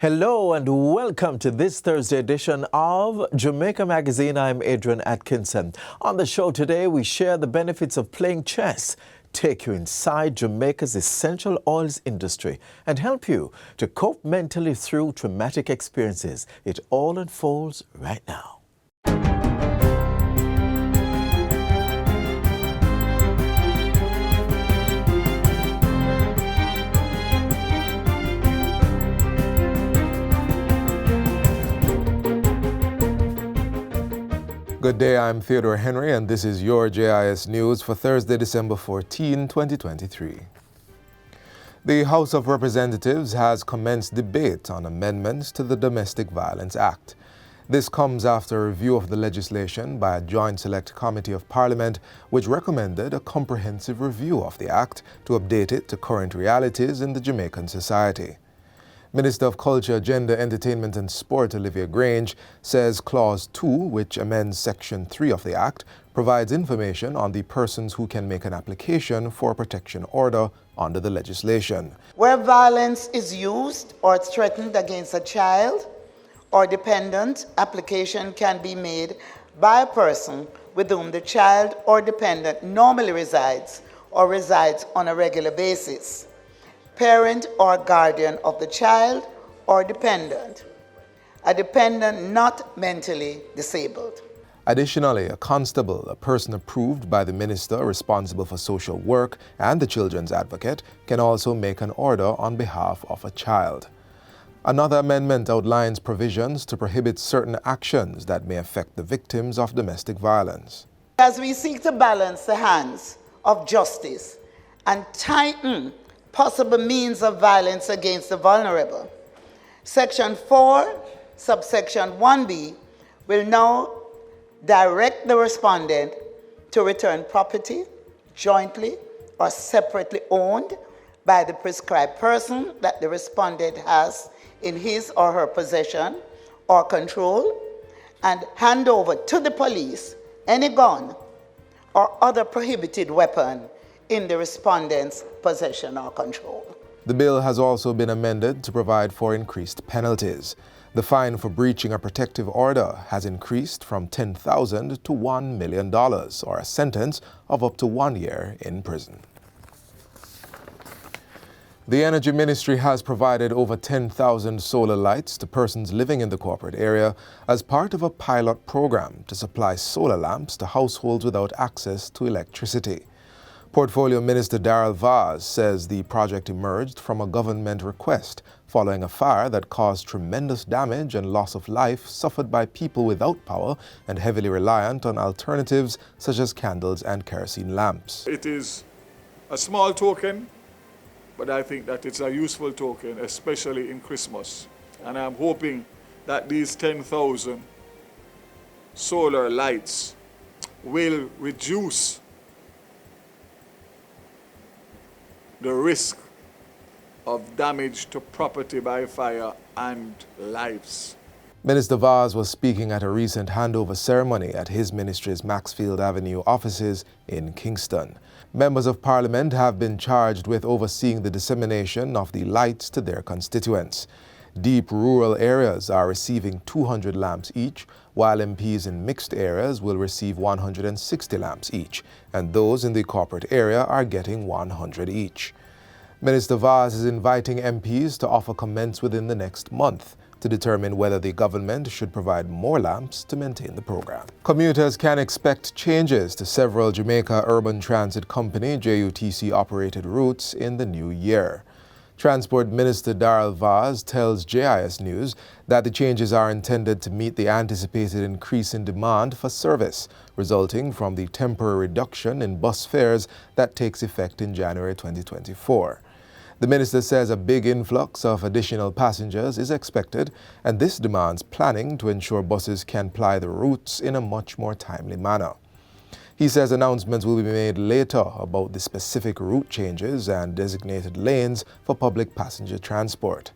Hello and welcome to this Thursday edition of Jamaica Magazine. I'm Adrian Atkinson. On the show today, we share the benefits of playing chess, take you inside Jamaica's essential oils industry, and help you to cope mentally through traumatic experiences. It all unfolds right now. Good day, I'm Theodore Henry, and this is your JIS News for Thursday, December 14, 2023. The House of Representatives has commenced debate on amendments to the Domestic Violence Act. This comes after a review of the legislation by a Joint Select Committee of Parliament, which recommended a comprehensive review of the Act to update it to current realities in the Jamaican society. Minister of Culture, Gender, Entertainment and Sport Olivia Grange says Clause 2, which amends Section 3 of the Act, provides information on the persons who can make an application for a protection order under the legislation. Where violence is used or threatened against a child or dependent, application can be made by a person with whom the child or dependent normally resides or resides on a regular basis, parent or guardian of the child or dependent, a dependent not mentally disabled. Additionally, a constable, a person approved by the minister responsible for social work, and the children's advocate can also make an order on behalf of a child. Another amendment outlines provisions to prohibit certain actions that may affect the victims of domestic violence. As we seek to balance the hands of justice and tighten possible means of violence against the vulnerable, Section 4, subsection 1b, will now direct the respondent to return property jointly or separately owned by the prescribed person that the respondent has in his or her possession or control, and hand over to the police any gun or other prohibited weapon in the respondent's possession or control. The bill has also been amended to provide for increased penalties. The fine for breaching a protective order has increased from $10,000 to $1 million, or a sentence of up to 1 year in prison. The Energy Ministry has provided over 10,000 solar lights to persons living in the corporate area as part of a pilot program to supply solar lamps to households without access to electricity. Portfolio Minister Darrell Vaz says the project emerged from a government request following a fire that caused tremendous damage and loss of life suffered by people without power and heavily reliant on alternatives such as candles and kerosene lamps. It is a small token, but I think that it's a useful token, especially in Christmas. And I'm hoping that these 10,000 solar lights will reduce the risk of damage to property by fire and lives. Minister Vaz was speaking at a recent handover ceremony at his ministry's Maxfield Avenue offices in Kingston. Members of Parliament have been charged with overseeing the dissemination of the lights to their constituents. Deep rural areas are receiving 200 lamps each, while MPs in mixed areas will receive 160 lamps each, and those in the corporate area are getting 100 each. Minister Vaz is inviting MPs to offer comments within the next month to determine whether the government should provide more lamps to maintain the program. Commuters can expect changes to several Jamaica Urban Transit Company JUTC-operated routes in the new year. Transport Minister Darrell Vaz tells JIS News that the changes are intended to meet the anticipated increase in demand for service, resulting from the temporary reduction in bus fares that takes effect in January 2024. The minister says a big influx of additional passengers is expected, and this demands planning to ensure buses can ply the routes in a much more timely manner. He says announcements will be made later about the specific route changes and designated lanes for public passenger transport.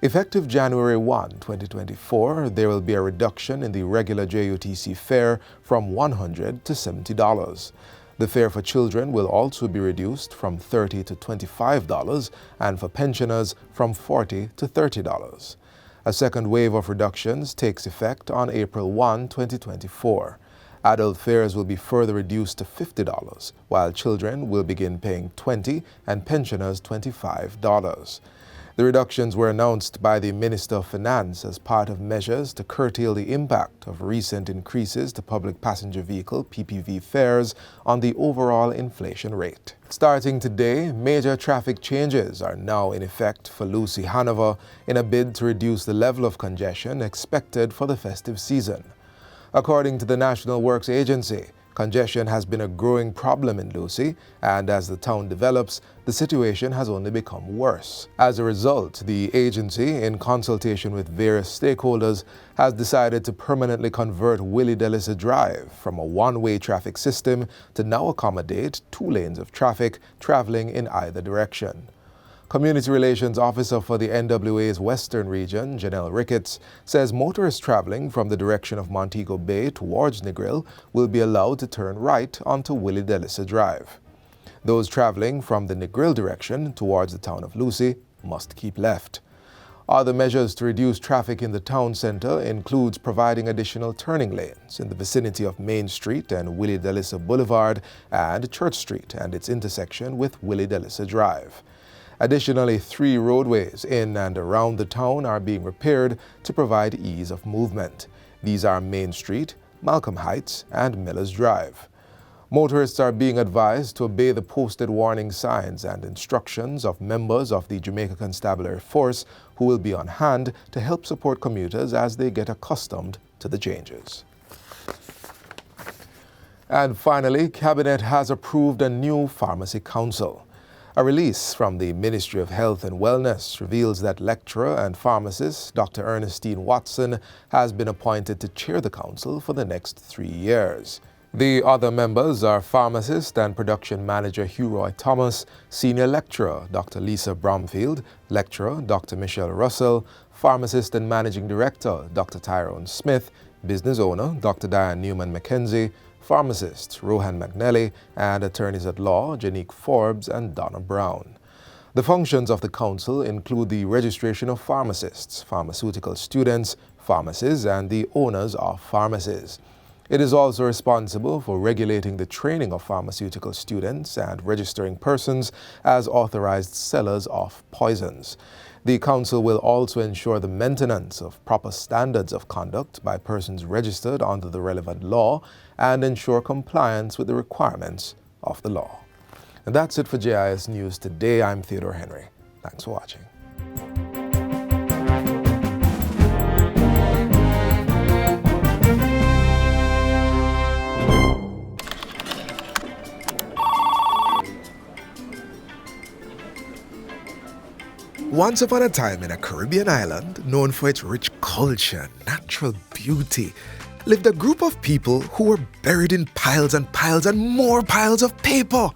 Effective January 1, 2024, there will be a reduction in the regular JUTC fare from $100 to $70. The fare for children will also be reduced from $30 to $25 and for pensioners from $40 to $30. A second wave of reductions takes effect on April 1, 2024. Adult fares will be further reduced to $50, while children will begin paying $20 and pensioners $25. The reductions were announced by the Minister of Finance as part of measures to curtail the impact of recent increases to public passenger vehicle PPV fares on the overall inflation rate. Starting today, major traffic changes are now in effect for Lucy Hanover in a bid to reduce the level of congestion expected for the festive season. According to the National Works Agency, congestion has been a growing problem in Lucy, and as the town develops, the situation has only become worse. As a result, the agency, in consultation with various stakeholders, has decided to permanently convert Willie Delisa Drive from a one-way traffic system to now accommodate 2 lanes of traffic traveling in either direction. Community Relations Officer for the NWA's Western Region, Janelle Ricketts, says motorists traveling from the direction of Montego Bay towards Negril will be allowed to turn right onto Willie Delisa Drive. Those traveling from the Negril direction towards the town of Lucy must keep left. Other measures to reduce traffic in the town center includes providing additional turning lanes in the vicinity of Main Street and Willie Delisa Boulevard and Church Street and its intersection with Willie Delisa Drive. Additionally, 3 roadways in and around the town are being repaired to provide ease of movement. These are Main Street, Malcolm Heights, and Millers Drive. Motorists are being advised to obey the posted warning signs and instructions of members of the Jamaica Constabulary Force who will be on hand to help support commuters as they get accustomed to the changes. And finally, Cabinet has approved a new Pharmacy Council. A release from the Ministry of Health and Wellness reveals that lecturer and pharmacist Dr. Ernestine Watson has been appointed to chair the council for the next 3 years. The other members are pharmacist and production manager Hugh Roy Thomas, senior lecturer Dr. Lisa Bromfield, lecturer Dr. Michelle Russell, pharmacist and managing director Dr. Tyrone Smith, business owner Dr. Diane Newman McKenzie, pharmacists Rohan McNally, and attorneys at law Janique Forbes and Donna Brown. The functions of the council include the registration of pharmacists, pharmaceutical students, pharmacies, and the owners of pharmacies. It is also responsible for regulating the training of pharmaceutical students and registering persons as authorized sellers of poisons. The council will also ensure the maintenance of proper standards of conduct by persons registered under the relevant law and ensure compliance with the requirements of the law. And that's it for JIS News today. I'm Theodore Henry. Thanks for watching. Once upon a time in a Caribbean island known for its rich culture, natural beauty, lived a group of people who were buried in piles and piles and more piles of paper.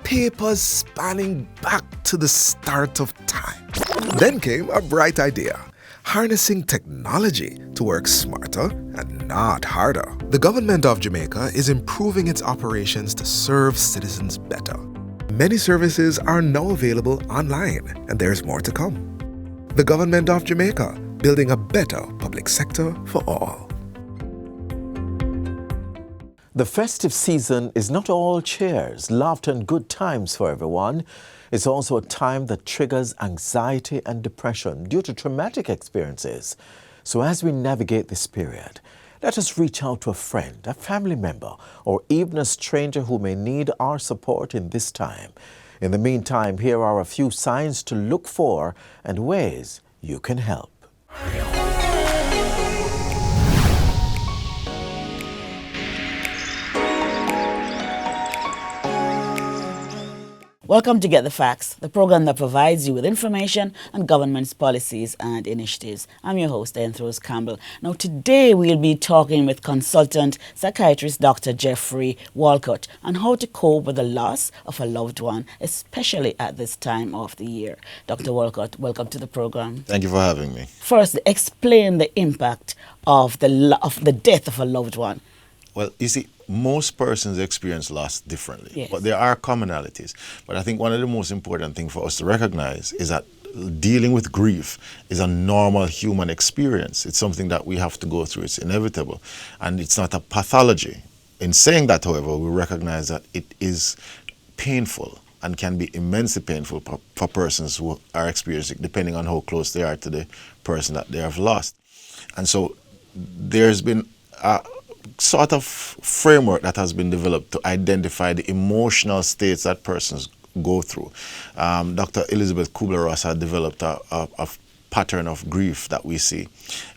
Papers spanning back to the start of time. Then came a bright idea, harnessing technology to work smarter and not harder. The government of Jamaica is improving its operations to serve citizens better. Many services are now available online, and there's more to come. The government of Jamaica, building a better public sector for all. The festive season is not all cheers, laughter, and good times for everyone. It's also a time that triggers anxiety and depression due to traumatic experiences. So as we navigate this period, let us reach out to a friend, a family member, or even a stranger who may need our support in this time. In the meantime, here are a few signs to look for and ways you can help. Welcome to Get the Facts, the program that provides you with information on government's policies and initiatives. I'm your host, Enthros Campbell. Now, today we'll be talking with consultant psychiatrist Dr. Jeffrey Walcott on how to cope with the loss of a loved one, especially at this time of the year. Dr. Walcott, welcome to the program. Thank you for having me. First, explain the impact of the death of a loved one. Well, you see, most persons experience loss differently, Yes. but there are commonalities. But I think one of the most important things for us to recognize is that dealing with grief is a normal human experience. It's something that we have to go through. It's inevitable, and it's not a pathology. In saying that, however, we recognize that it is painful and can be immensely painful for persons who are experiencing, depending on how close they are to the person that they have lost. And so there's been a sort of framework that has been developed to identify the emotional states that persons go through. Dr. Elizabeth Kubler-Ross had developed a pattern of grief that we see.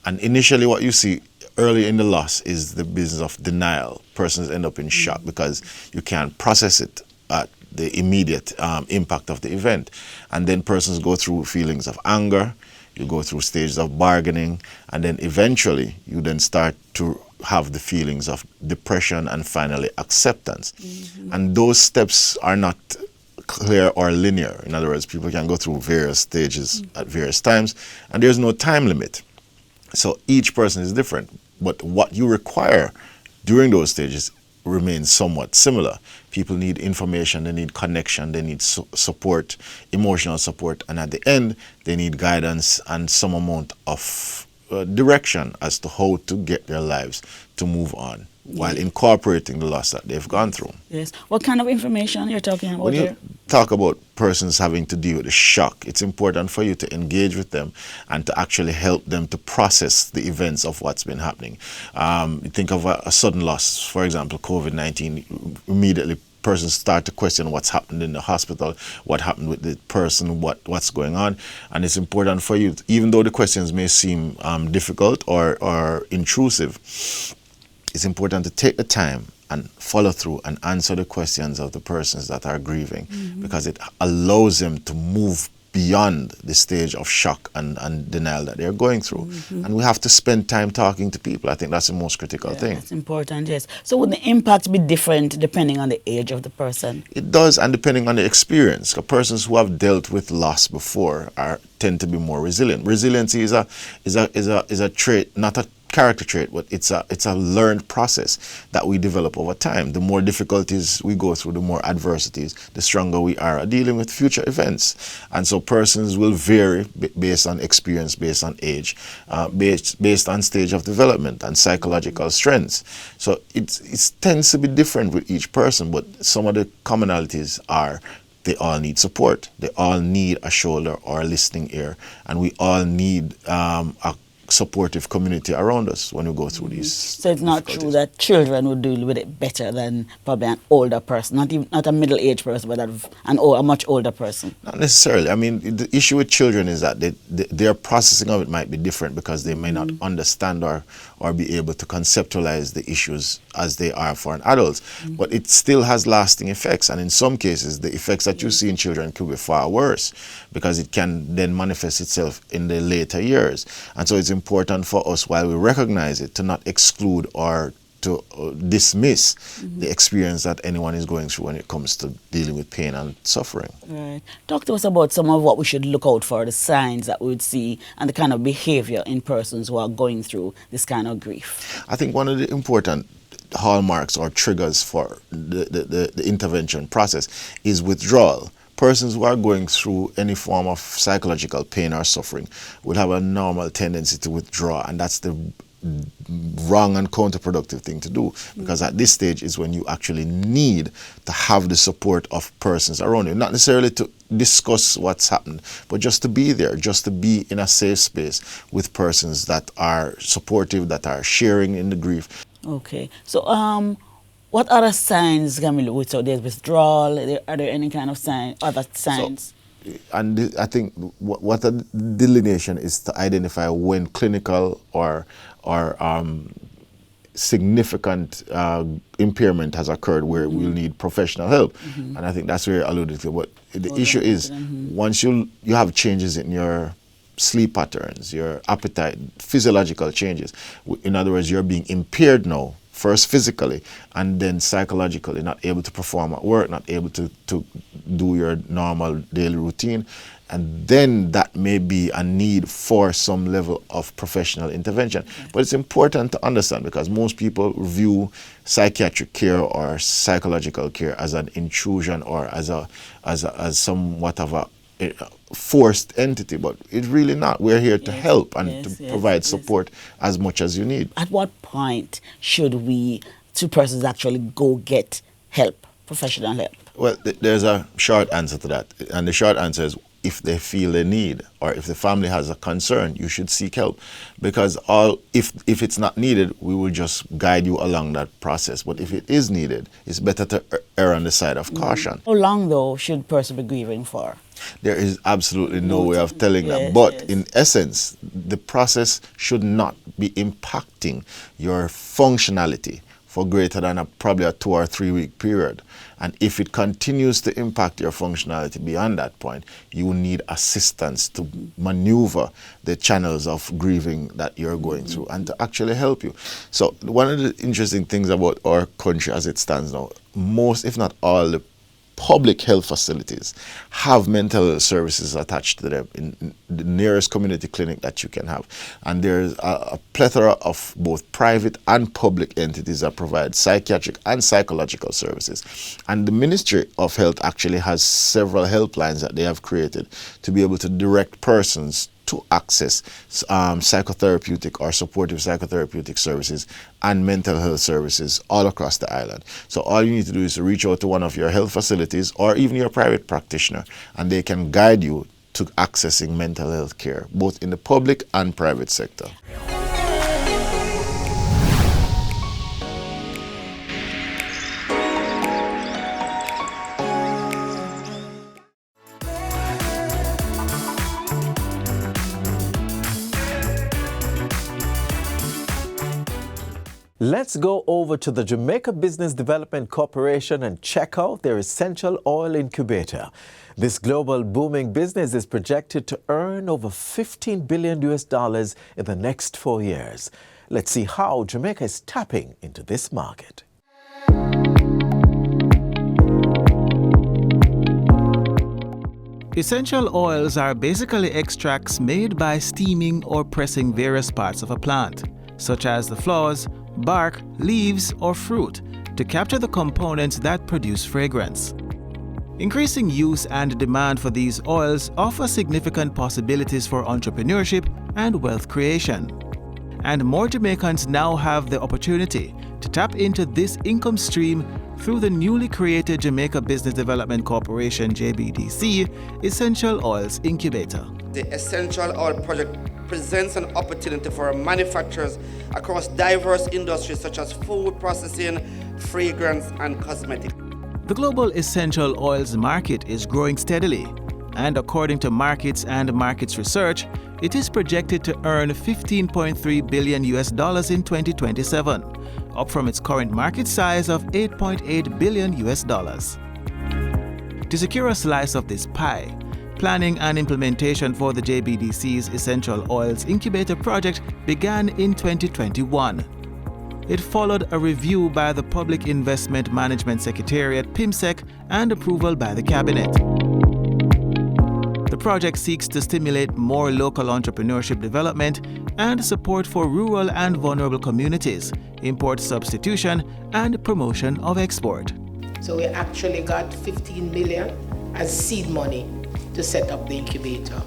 And initially what you see early in the loss is the business of denial. Persons end up in shock because you can't process it at the immediate impact of the event. And then persons go through feelings of anger, you go through stages of bargaining, and then eventually you then start to have the feelings of depression and finally acceptance. And those steps are not clear or linear. In other words, people can go through various stages at various times, and there's no time limit. So each person is different, but what you require during those stages remains somewhat similar. People need information, they need connection, they need support, emotional support, and at the end, they need guidance and some amount of direction as to how to get their lives to move on while incorporating the loss that they've gone through. Yes. What kind of information you're talking about When you here? talk about persons having to deal with the shock, it's important for you to engage with them and to actually help them to process the events of what's been happening. You think of a sudden loss, for example, COVID-19, immediately persons start to question what's happened in the hospital, what happened with the person, what's going on. And it's important for you, even though the questions may seem difficult or intrusive, it's important to take the time and follow through and answer the questions of the persons that are grieving, because it allows them to move beyond the stage of shock and denial that they're going through. And we have to spend time talking to people. I think that's the most critical thing. That's important, yes. So would the impact be different depending on the age of the person? It does, and depending on the experience. Persons who have dealt with loss before tend to be more resilient. Resiliency is a trait, not a character trait, but it's a learned process that we develop over time. The more difficulties we go through, the more adversities, the stronger we are at dealing with future events. And so persons will vary based on experience, based on age, based on stage of development and psychological strengths. So it tends to be different with each person, but some of the commonalities are they all need support. They all need a shoulder or a listening ear, and we all need a supportive community around us when we go through these. So it's not true that children would deal with it better than probably an older person, not a middle-aged person, but a much older person. Not necessarily. I mean, the issue with children is that their processing of it might be different because they may not understand or be able to conceptualize the issues as they are for an adult. But it still has lasting effects, and in some cases, the effects that you see in children could be far worse because it can then manifest itself in the later years. And so it's important for us, while we recognize it, to not exclude or to dismiss the experience that anyone is going through when it comes to dealing with pain and suffering. Right. Talk to us about some of what we should look out for, the signs that we would see, and the kind of behavior in persons who are going through this kind of grief. I think one of the important hallmarks or triggers for the intervention process is withdrawal. Persons who are going through any form of psychological pain or suffering will have a normal tendency to withdraw, and that's the wrong and counterproductive thing to do, because at this stage is when you actually need to have the support of persons around you, not necessarily to discuss what's happened, but just to be there, just to be in a safe space with persons that are supportive, that are sharing in the grief. Okay, so what other signs can we look with? So there's withdrawal. Are there any kind of other signs? And I think what a delineation is to identify when clinical or significant impairment has occurred where we'll need professional help. And I think that's where you alluded to. But the issue is once you have changes in your sleep patterns, your appetite, physiological changes. In other words, you're being impaired now first physically and then psychologically, not able to perform at work, not able to do your normal daily routine. And then that may be a need for some level of professional intervention. But it's important to understand, because most people view psychiatric care or psychological care as an intrusion or as somewhat of a forced entity, but it's really not. We're here to help and to provide support as much as you need. At what point should two persons actually go get help, professional help? Well, there's a short answer to that. And the short answer is, if they feel the need or if the family has a concern, you should seek help. Because if it's not needed, we will just guide you along that process. But if it is needed, it's better to err on the side of caution. How long, though, should person be grieving for? There is absolutely no way of telling that. But in essence, the process should not be impacting your functionality for greater than probably a 2 or 3 week period. And if it continues to impact your functionality beyond that point, you will need assistance to maneuver the channels of grieving that you're going through and to actually help you. So one of the interesting things about our country as it stands now, most, if not all, the public health facilities have mental health services attached to them in the nearest community clinic that you can have. And there's a plethora of both private and public entities that provide psychiatric and psychological services. And the Ministry of Health actually has several helplines that they have created to be able to direct persons to access psychotherapeutic or supportive psychotherapeutic services and mental health services all across the island. So all you need to do is to reach out to one of your health facilities or even your private practitioner, and they can guide you to accessing mental health care, both in the public and private sector. Let's go over to the Jamaica Business Development Corporation and check out their essential oil incubator. This global booming business is projected to earn over $15 billion in the next 4 years. Let's see how Jamaica is tapping into this market. Essential oils are basically extracts made by steaming or pressing various parts of a plant, such as the flowers, bark, leaves, or fruit, to capture the components that produce fragrance. Increasing use and demand for these oils offer significant possibilities for entrepreneurship and wealth creation. And more Jamaicans now have the opportunity to tap into this income stream through the newly created Jamaica Business Development Corporation JBDC Essential Oils Incubator. The Essential Oil Project presents an opportunity for manufacturers across diverse industries such as food processing, fragrance, and cosmetics. The global essential oils market is growing steadily, and according to Markets and Markets Research, it is projected to earn $15.3 billion in 2027, up from its current market size of $8.8 billion. To secure a slice of this pie, planning and implementation for the JBDC's Essential Oils Incubator project began in 2021. It followed a review by the Public Investment Management Secretariat (PIMSEC) and approval by the Cabinet. The project seeks to stimulate more local entrepreneurship development and support for rural and vulnerable communities, import substitution, and promotion of export. So we actually got 15 million as seed money to set up the incubator.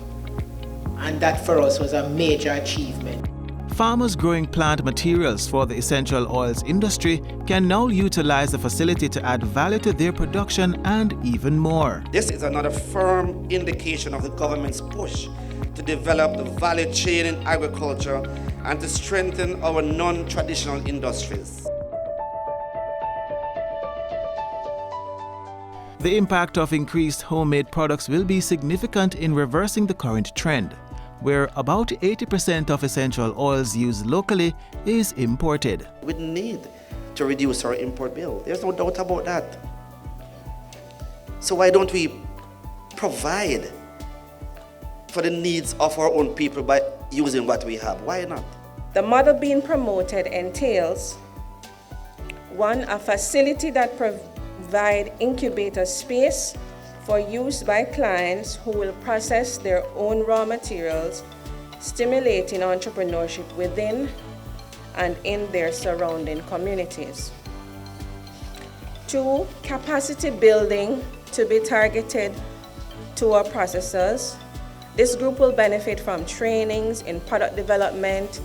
And that for us was a major achievement. Farmers growing plant materials for the essential oils industry can now utilize the facility to add value to their production and even more. This is another firm indication of the government's push to develop the value chain in agriculture and to strengthen our non-traditional industries. The impact of increased homemade products will be significant in reversing the current trend, where about 80% of essential oils used locally is imported. We need to reduce our import bill. There's no doubt about that. So why don't we provide for the needs of our own people by using what we have? Why not? The model being promoted entails One, a facility that provides incubator space for use by clients who will process their own raw materials, stimulating entrepreneurship within and in their surrounding communities. Two, capacity building to be targeted to our processors. This group will benefit from trainings in product development,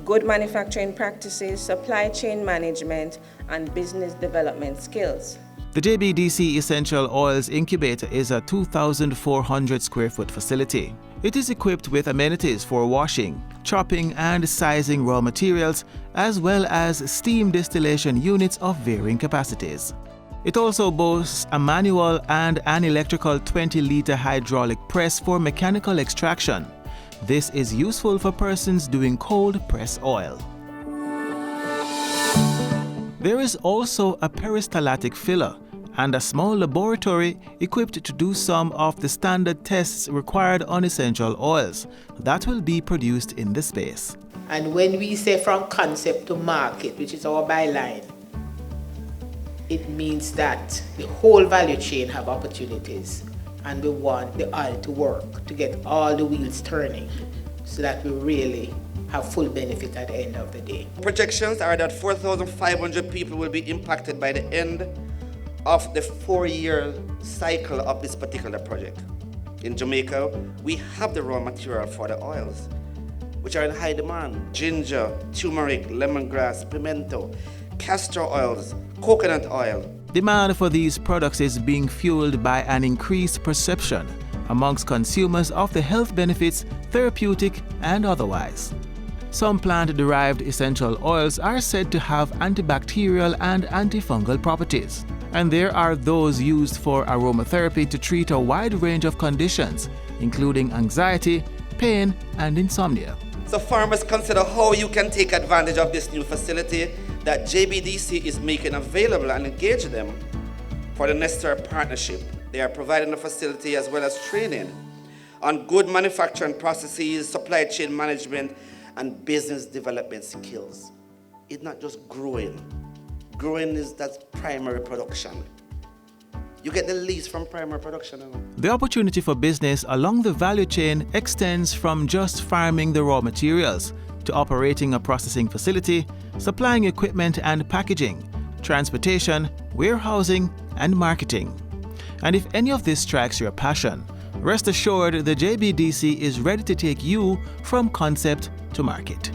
good manufacturing practices, supply chain management, and business development skills. The JBDC Essential Oils Incubator is a 2,400 square foot facility. It is equipped with amenities for washing, chopping and sizing raw materials, as well as steam distillation units of varying capacities. It also boasts a manual and an electrical 20-liter hydraulic press for mechanical extraction. This is useful for persons doing cold press oil. There is also a peristaltic filler and a small laboratory equipped to do some of the standard tests required on essential oils that will be produced in the space. And when we say from concept to market, which is our byline, it means that the whole value chain have opportunities, and we want the oil to work, to get all the wheels turning, so that we really have full benefit at the end of the day. Projections are that 4,500 people will be impacted by the end of the 4-year cycle of this particular project. In Jamaica, we have the raw material for the oils, which are in high demand: ginger, turmeric, lemongrass, pimento, castor oils, coconut oil. Demand for these products is being fueled by an increased perception amongst consumers of the health benefits, therapeutic and otherwise. Some plant-derived essential oils are said to have antibacterial and antifungal properties, and there are those used for aromatherapy to treat a wide range of conditions, including anxiety, pain, and insomnia. So farmers, consider how you can take advantage of this new facility that JBDC is making available and engage them for the necessary partnership. They are providing a facility as well as training on good manufacturing processes, supply chain management, and business development skills. It's not just growing. Growing is that primary production. You get the least from primary production. The opportunity for business along the value chain extends from just farming the raw materials to operating a processing facility, supplying equipment and packaging, transportation, warehousing, and marketing. And if any of this strikes your passion, rest assured the JBDC is ready to take you from concept to market.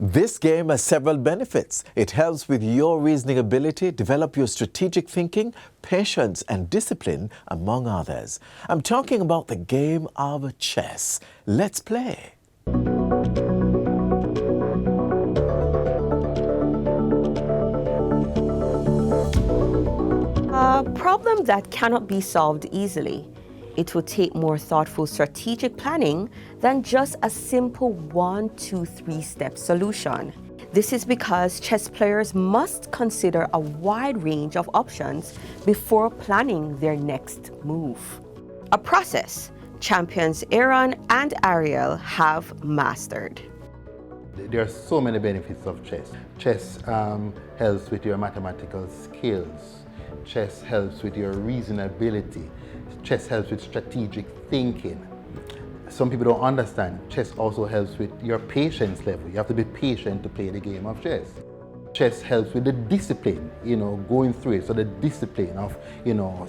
This game has several benefits. It helps with your reasoning ability, develop your strategic thinking, patience and discipline, among others. I'm talking about the game of chess. Let's play. A problem that cannot be solved easily. It will take more thoughtful strategic planning than just a simple 1, 2, 3 step solution. This is because chess players must consider a wide range of options before planning their next move. A process champions Aaron and Ariel have mastered. There are so many benefits of chess. Chess helps with your mathematical skills. Chess helps with your reasonability. Chess helps with strategic thinking. Some people don't understand. Chess also helps with your patience level. You have to be patient to play the game of chess. Chess helps with the discipline, going through it. So the discipline of,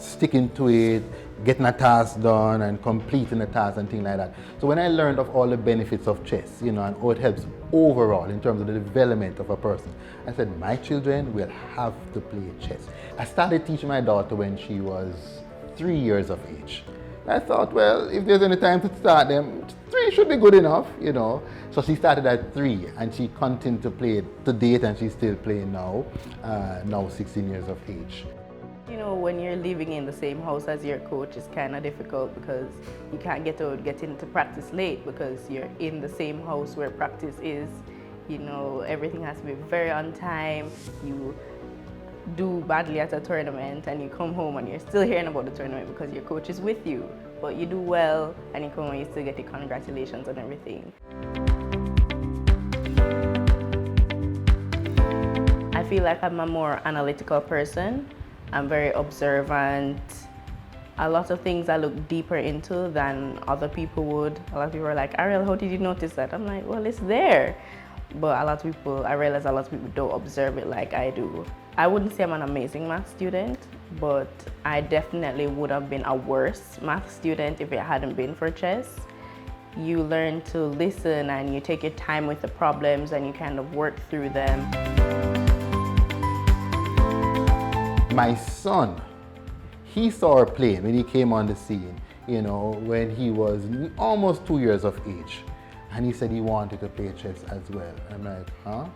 sticking to it, getting a task done and completing a task and things like that. So when I learned of all the benefits of chess, and how it helps overall in terms of the development of a person, I said, my children will have to play chess. I started teaching my daughter when she was 3 years of age. I thought, well, if there's any time to start them, 3 should be good enough, So she started at 3 and she continued to play to date, and she's still playing now, now 16 years of age. When you're living in the same house as your coach, it's kind of difficult because you can't get into practice late because you're in the same house where practice is. Everything has to be very on time. You do badly at a tournament and you come home and you're still hearing about the tournament because your coach is with you, but you do well and you come home and you still get the congratulations and everything. I feel like I'm a more analytical person. I'm very observant. A lot of things I look deeper into than other people would. A lot of people are like, Ariel, how did you notice that? I'm like, well, it's there. But I realize a lot of people don't observe it like I do. I wouldn't say I'm an amazing math student, but I definitely would have been a worse math student if it hadn't been for chess. You learn to listen and you take your time with the problems and you kind of work through them. My son, he saw her playing when he came on the scene, you know, when he was almost 2 years of age. And he said he wanted to play chess as well. I'm like, huh?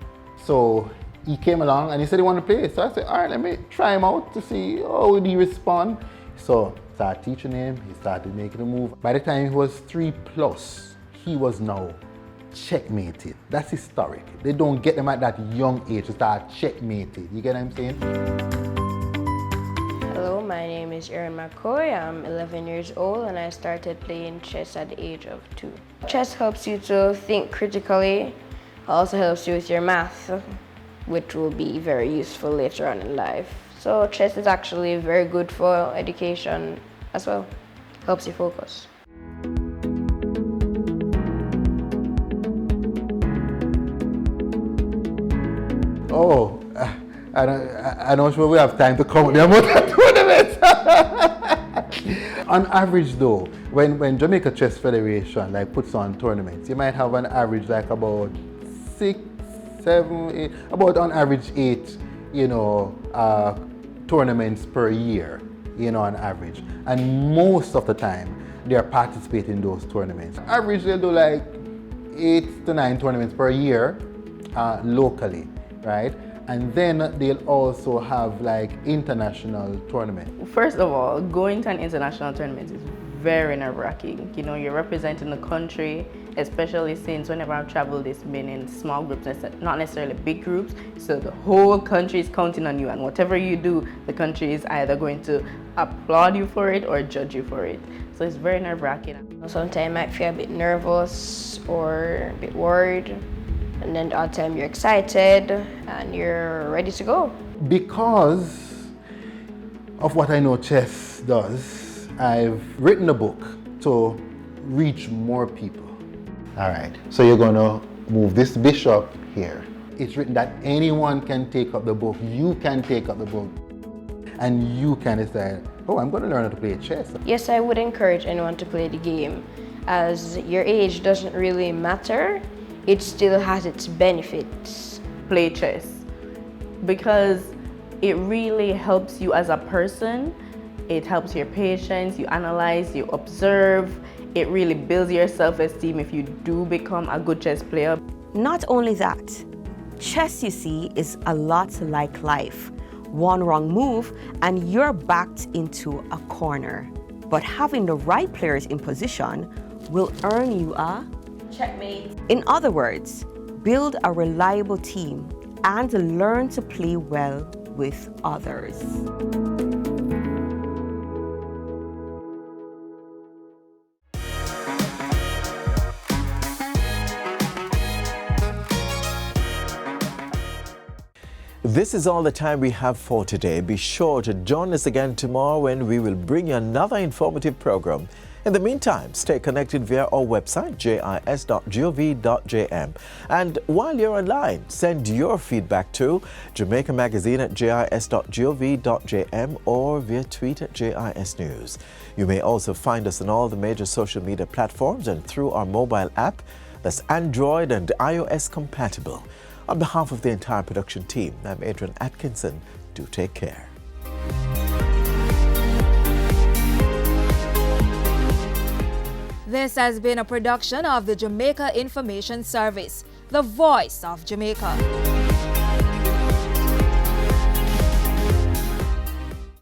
So he came along and he said he wanted to play. So I said, all right, let me try him out to see how would he respond. So I started teaching him, he started making a move. By the time he was 3+, he was now checkmated. That's historic. They don't get them at that young age to start checkmated. You get what I'm saying? Hello, my name is Erin McCoy. I'm 11 years old and I started playing chess at the age of 2. Chess helps you to think critically, also helps you with your math, which will be very useful later on in life. So chess is actually very good for education as well. Helps you focus. Oh, I'm not sure we have time to come with the amount of tournaments. On average though, when Jamaica Chess Federation like puts on tournaments, you might have an average like about 6, 7, 8, about on average 8, you know, tournaments per year, you know, on average. And most of the time, they are participating in those tournaments. Average, they'll do like 8 to 9 tournaments per year locally, right? And then they'll also have like international tournaments. First of all, going to an international tournament is very nerve-wracking. You know, you're representing the country, especially since whenever I've traveled, it's been in small groups, not necessarily big groups. So the whole country is counting on you, and whatever you do, the country is either going to applaud you for it or judge you for it. So it's very nerve-wracking. Sometimes I might feel a bit nervous or a bit worried. And then the other time you're excited and you're ready to go. Because of what I know chess does, I've written a book to reach more people. All right, so you're gonna move this bishop here. It's written that anyone can take up the book. You can take up the book. And you can decide, oh, I'm gonna learn how to play chess. Yes, I would encourage anyone to play the game, as your age doesn't really matter. It still has its benefits. Play chess because it really helps you as a person. It helps your patience, you analyze, you observe. It really builds your self-esteem if you do become a good chess player. Not only that, chess, you see, is a lot like life. One wrong move and you're backed into a corner. But having the right players in position will earn you a checkmate. In other words, build a reliable team and learn to play well with others. This is all the time we have for today. Be sure to join us again tomorrow when we will bring you another informative program. In the meantime, stay connected via our website, jis.gov.jm. And while you're online, send your feedback to Jamaica Magazine at jis.gov.jm or via tweet at JIS News. You may also find us on all the major social media platforms and through our mobile app that's Android and iOS compatible. On behalf of the entire production team, I'm Adrian Atkinson. Do take care. This has been a production of the Jamaica Information Service, the voice of Jamaica.